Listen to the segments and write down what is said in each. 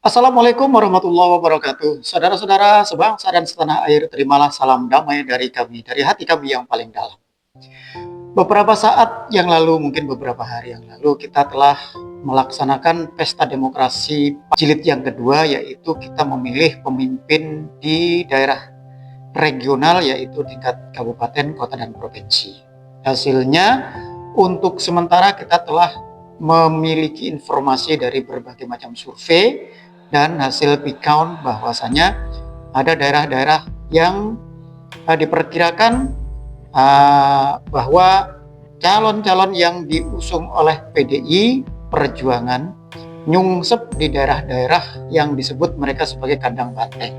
Assalamualaikum warahmatullahi wabarakatuh. Saudara-saudara sebangsa dan setanah air, terimalah salam damai dari kami, dari hati kami yang paling dalam. Beberapa saat yang lalu, mungkin beberapa hari yang lalu, kita telah melaksanakan pesta demokrasi jilid yang kedua, yaitu kita memilih pemimpin di daerah regional, yaitu tingkat kabupaten, kota, dan provinsi. Hasilnya, untuk sementara kita telah memiliki informasi dari berbagai macam survei dan hasil quick count bahwasanya ada daerah-daerah yang diperkirakan bahwa calon-calon yang diusung oleh PDI Perjuangan nyungsep di daerah-daerah yang disebut mereka sebagai kandang banteng.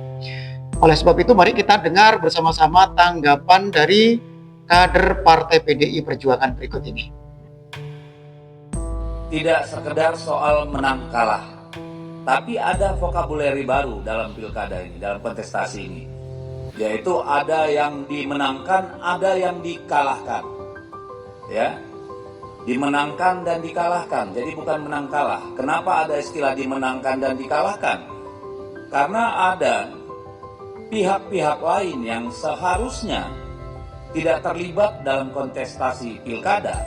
Oleh sebab itu, mari kita dengar bersama-sama tanggapan dari kader Partai PDI Perjuangan berikut ini. Tidak sekedar soal menang kalah, tapi ada vokabuleri baru dalam pilkada ini, dalam kontestasi ini, yaitu ada yang dimenangkan, ada yang dikalahkan, ya, dimenangkan dan dikalahkan. Jadi bukan menang kalah. Kenapa ada istilah dimenangkan dan dikalahkan? Karena ada pihak-pihak lain yang seharusnya tidak terlibat dalam kontestasi pilkada,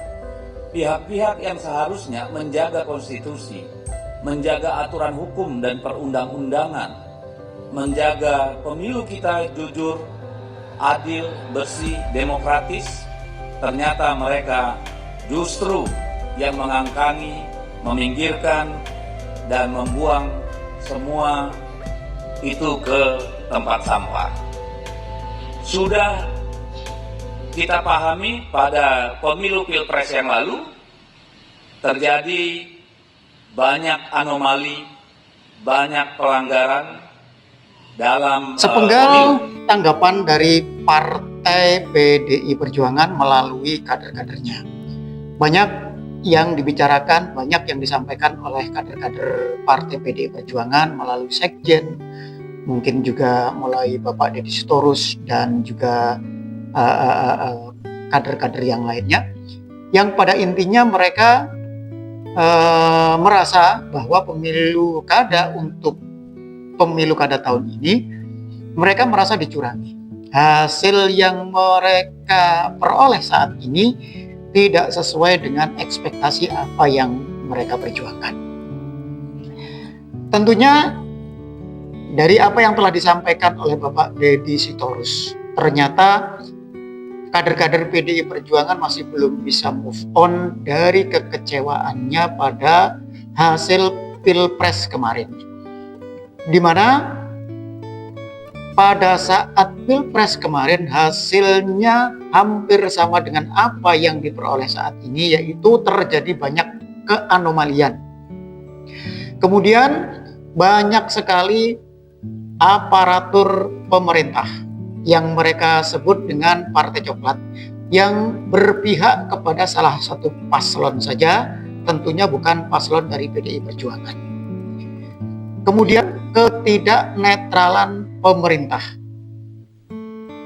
pihak-pihak yang seharusnya menjaga konstitusi, menjaga aturan hukum dan perundang-undangan, menjaga pemilu kita jujur, adil, bersih, demokratis. Ternyata mereka justru yang mengangkangi, meminggirkan, dan membuang semua itu ke tempat sampah. Sudah kita pahami pada pemilu pilpres yang lalu terjadi banyak anomali, banyak pelanggaran dalam sepenggal tanggapan dari Partai PDI Perjuangan melalui kader-kadernya. Banyak yang dibicarakan, banyak yang disampaikan oleh kader-kader Partai PDI Perjuangan melalui sekjen, mungkin juga mulai Bapak Deddy Sitorus dan juga kader-kader yang lainnya, yang pada intinya mereka merasa bahwa pemilu kada tahun ini mereka merasa dicurangi. Hasil yang mereka peroleh saat ini tidak sesuai dengan ekspektasi apa yang mereka perjuangkan. Tentunya dari apa yang telah disampaikan oleh Bapak Deddy Sitorus, ternyata kader-kader PDI Perjuangan masih belum bisa move on dari kekecewaannya pada hasil Pilpres kemarin. Di mana pada saat Pilpres kemarin hasilnya hampir sama dengan apa yang diperoleh saat ini, yaitu terjadi banyak keanomalian. Kemudian banyak sekali aparatur pemerintah yang mereka sebut dengan partai coklat yang berpihak kepada salah satu paslon saja, tentunya bukan paslon dari PDI Perjuangan. Kemudian ketidaknetralan pemerintah.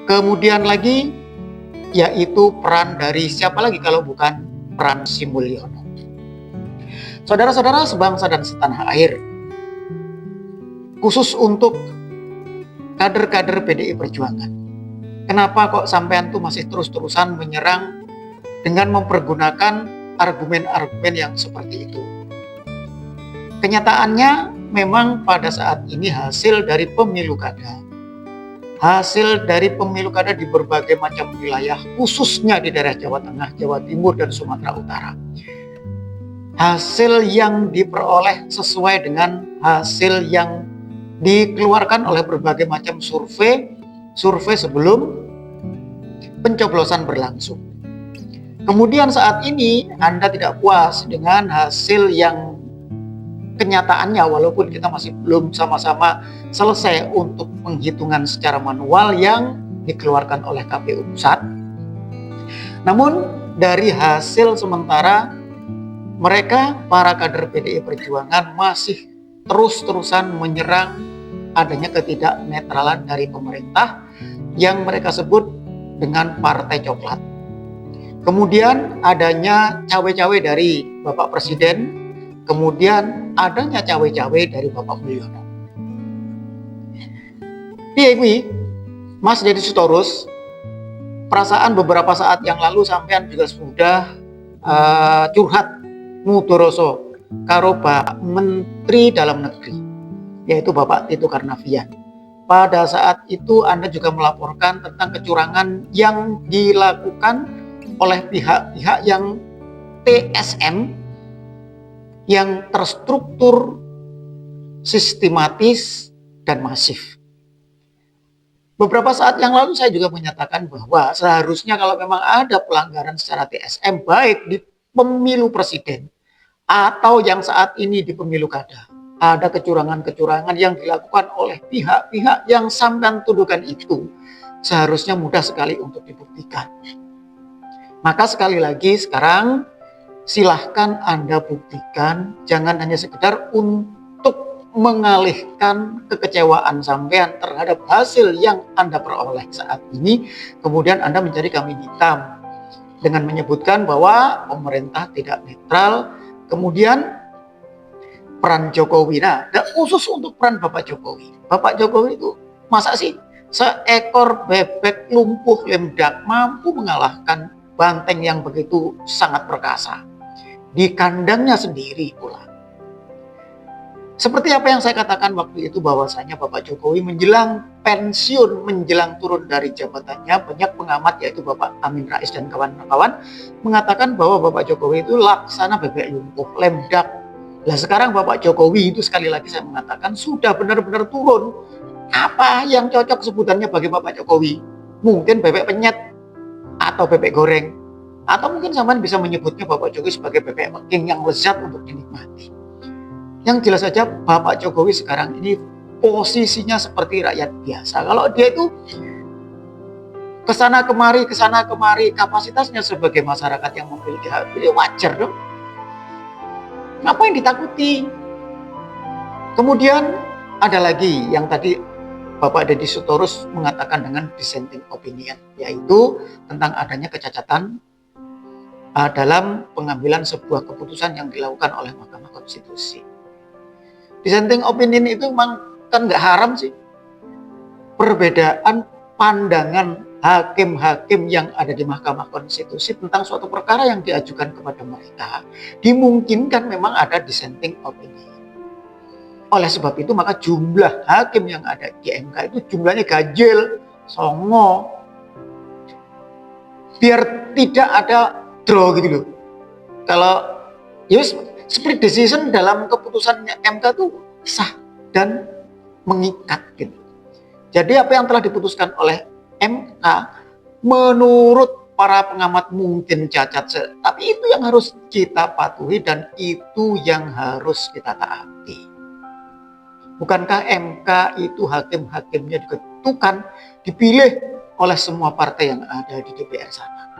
Kemudian lagi yaitu peran dari siapa lagi kalau bukan peran Sri Mulyani. Saudara-saudara sebangsa dan setanah air, khusus untuk kader-kader PDI Perjuangan, kenapa kok sampean tuh masih terus-terusan menyerang dengan mempergunakan argumen-argumen yang seperti itu? Kenyataannya memang pada saat ini hasil dari pemilu kada di berbagai macam wilayah, khususnya di daerah Jawa Tengah, Jawa Timur, dan Sumatera Utara, hasil yang diperoleh sesuai dengan hasil yang dikeluarkan oleh berbagai macam survei sebelum pencoblosan berlangsung. Kemudian saat ini Anda tidak puas dengan hasil yang kenyataannya, walaupun kita masih belum sama-sama selesai untuk penghitungan secara manual yang dikeluarkan oleh KPU Pusat. Namun dari hasil sementara, mereka, para kader PDI Perjuangan, masih terus-terusan menyerang adanya ketidaknetralan dari pemerintah yang mereka sebut dengan partai coklat. Kemudian adanya cawe-cawe dari Bapak Presiden kemudian adanya cawe-cawe dari Bapak Mulyono. Piye Mas Deddy Sitorus, perasaan beberapa saat yang lalu sampean juga sudah curhat ngudoroso karo Pak Menteri Dalam Negeri, yaitu Bapak Tito Karnavian. Pada saat itu Anda juga melaporkan tentang kecurangan yang dilakukan oleh pihak-pihak yang TSM, yang terstruktur, sistematis, dan masif. Beberapa saat yang lalu saya juga menyatakan bahwa seharusnya kalau memang ada pelanggaran secara TSM, baik di pemilu presiden atau yang saat ini di pemilu kada, ada kecurangan-kecurangan yang dilakukan oleh pihak-pihak yang sampean tuduhkan itu, seharusnya mudah sekali untuk dibuktikan. Maka sekali lagi sekarang silahkan Anda buktikan, jangan hanya sekedar untuk mengalihkan kekecewaan sampean terhadap hasil yang Anda peroleh saat ini, kemudian Anda mencari kambing hitam dengan menyebutkan bahwa pemerintah tidak netral, kemudian peran Jokowi. Nah, khusus untuk peran Bapak Jokowi. Bapak Jokowi itu masa sih seekor bebek lumpuh lemdak mampu mengalahkan banteng yang begitu sangat perkasa di kandangnya sendiri pula. Seperti apa yang saya katakan waktu itu, bahwasanya Bapak Jokowi menjelang pensiun, menjelang turun dari jabatannya, banyak pengamat yaitu Bapak Amin Rais dan kawan-kawan mengatakan bahwa Bapak Jokowi itu laksana bebek lumpuh lemdak. Nah sekarang Bapak Jokowi itu sekali lagi saya mengatakan sudah benar-benar turun. Apa yang cocok sebutannya bagi Bapak Jokowi? Mungkin bebek penyet atau bebek goreng. Atau mungkin sampean bisa menyebutnya Bapak Jokowi sebagai bebek peking yang lezat untuk dinikmati. Yang jelas saja Bapak Jokowi sekarang ini posisinya seperti rakyat biasa. Kalau dia itu kesana kemari, kapasitasnya sebagai masyarakat yang memiliki hak pilih wajar dong. Ngapain ditakuti? Kemudian ada lagi yang tadi Bapak Deddy Sitorus mengatakan dengan dissenting opinion, yaitu tentang adanya kecacatan dalam pengambilan sebuah keputusan yang dilakukan oleh Mahkamah Konstitusi. Dissenting opinion itu memang kan nggak haram sih. Perbedaan pandangan hakim-hakim yang ada di Mahkamah Konstitusi tentang suatu perkara yang diajukan kepada mereka, dimungkinkan memang ada dissenting opinion. Oleh sebab itu maka jumlah hakim yang ada di MK itu jumlahnya ganjil, songo, biar tidak ada draw gitu loh. Kalau yes, split decision dalam keputusan MK itu sah dan mengikat gitu. Jadi apa yang telah diputuskan oleh MK menurut para pengamat mungkin cacat, tapi itu yang harus kita patuhi dan itu yang harus kita taati. Bukankah MK itu hakim-hakimnya diketukan, dipilih oleh semua partai yang ada di DPR sana?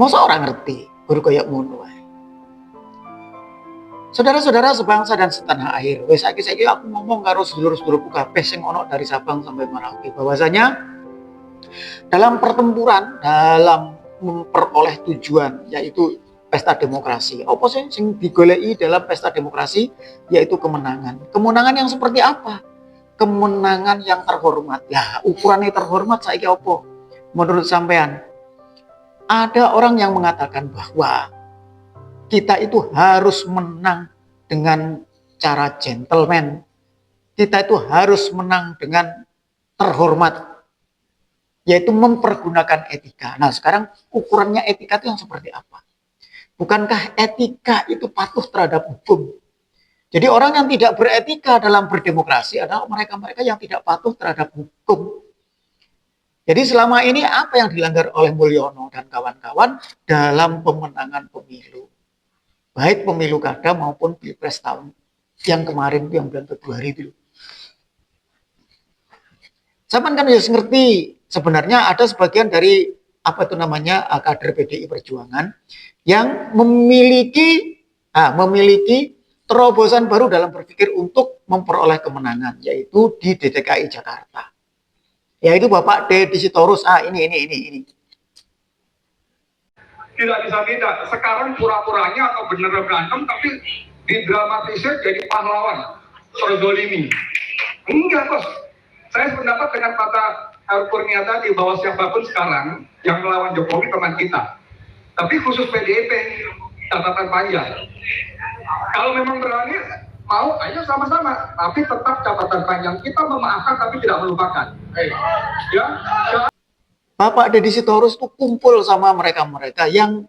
Masa orang ngerti baru kayak ngono wae. Saudara-saudara sebangsa dan setanah air, wes saiki aku ngomong karo sedulur-sedulurku kabeh sing ono dari Sabang sampai Merauke, bahwasanya dalam pertempuran, dalam memperoleh tujuan yaitu pesta demokrasi. Apa sih sing digoleki dalam pesta demokrasi? Yaitu kemenangan. Kemenangan yang seperti apa? Kemenangan yang terhormat. Ya, ukurannya terhormat saiki apa? Menurut sampean? Ada orang yang mengatakan bahwa kita itu harus menang dengan cara gentleman. Kita itu harus menang dengan terhormat, yaitu mempergunakan etika. Nah sekarang ukurannya etika itu yang seperti apa? Bukankah etika itu patuh terhadap hukum? Jadi orang yang tidak beretika dalam berdemokrasi adalah mereka-mereka yang tidak patuh terhadap hukum. Jadi selama ini apa yang dilanggar oleh Mulyono dan kawan-kawan dalam pemenangan pemilu? Baik pemilu kada maupun pilpres tahun yang kemarin itu, yang bulan Februari itu. Zaman kan harus ngerti, sebenarnya ada sebagian dari apa itu namanya kader PDI Perjuangan yang memiliki terobosan baru dalam berpikir untuk memperoleh kemenangan, yaitu di DKI Jakarta. Yaitu Bapak Deddy Sitorus. Ini. Tidak bisa beda. Sekarang pura-puranya atau bener berantem, tapi didramatisir jadi pahlawan, terzolimi. Enggak, Bos. Saya sependapat dengan kata Kurnia tadi bahwa siapapun sekarang yang melawan Jokowi teman kita. Tapi khusus PDIP, catatan panjang. Kalau memang berani, mau ayo sama-sama. Tapi tetap catatan panjang. Kita memaafkan tapi tidak melupakan. Ya, Bapak Deddy Sitorus itu kumpul sama mereka-mereka yang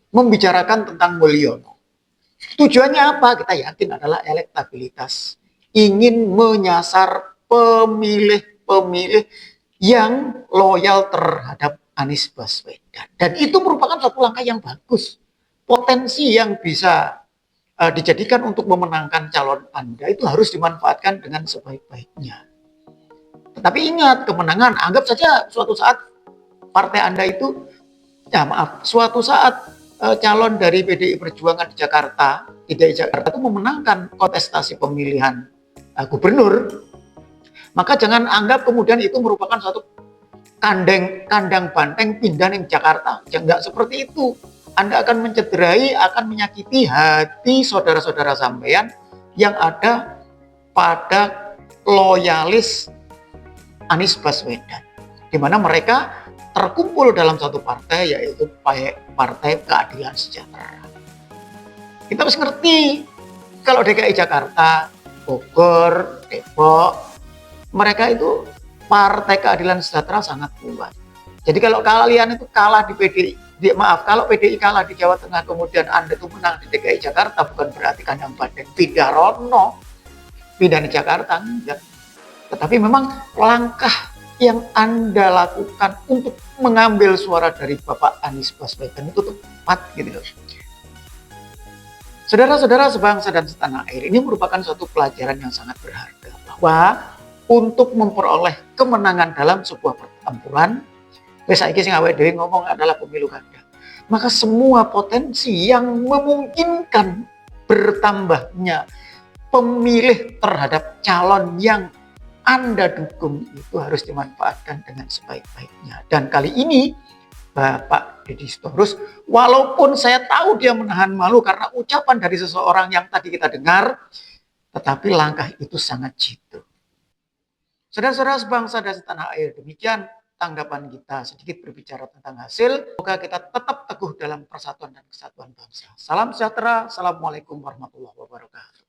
membicarakan tentang Mulyono. Tujuannya apa? Kita yakin adalah elektabilitas. Ingin menyasar pemilih-pemilih yang loyal terhadap Anies Baswedan. Dan itu merupakan satu langkah yang bagus. Potensi yang bisa dijadikan untuk memenangkan calon Anda itu harus dimanfaatkan dengan sebaik-baiknya. Tetapi ingat, kemenangan, anggap saja suatu saat partai Anda itu, suatu saat calon dari PDI Perjuangan di Jakarta, di DKI Jakarta itu memenangkan kontestasi pemilihan gubernur, maka jangan anggap kemudian itu merupakan suatu kandang banteng pindah di Jakarta. Enggak seperti itu. Anda akan mencederai, akan menyakiti hati saudara-saudara sampean yang ada pada loyalis Anies Baswedan, di mana mereka terkumpul dalam satu partai, yaitu Partai Keadilan Sejahtera. Kita harus ngerti, kalau DKI Jakarta, Bogor, Depok, mereka itu Partai Keadilan Sejahtera sangat kuat. Jadi kalau kalian itu kalah di PDI, kalau PDI kalah di Jawa Tengah, kemudian Anda itu menang di DKI Jakarta, bukan berarti kandang banteng pindah rono, pindah di Jakarta, enggak. Tetapi memang langkah yang Anda lakukan untuk mengambil suara dari Bapak Anies Baswedan itu tepat gitu loh. Saudara-saudara sebangsa dan setanah air, ini merupakan suatu pelajaran yang sangat berharga bahwa untuk memperoleh kemenangan dalam sebuah pertempuran, saiki sing awake dhewe ngomong adalah pemilu kada, maka semua potensi yang memungkinkan bertambahnya pemilih terhadap calon yang Anda dukung itu harus dimanfaatkan dengan sebaik-baiknya. Dan kali ini Bapak Deddy Sitorus, walaupun saya tahu dia menahan malu karena ucapan dari seseorang yang tadi kita dengar, tetapi langkah itu sangat jitu. Saudara-saudara sebangsa dan setanah air, demikian tanggapan kita sedikit berbicara tentang hasil. Semoga kita tetap teguh dalam persatuan dan kesatuan bangsa. Salam sejahtera. Assalamualaikum warahmatullahi wabarakatuh.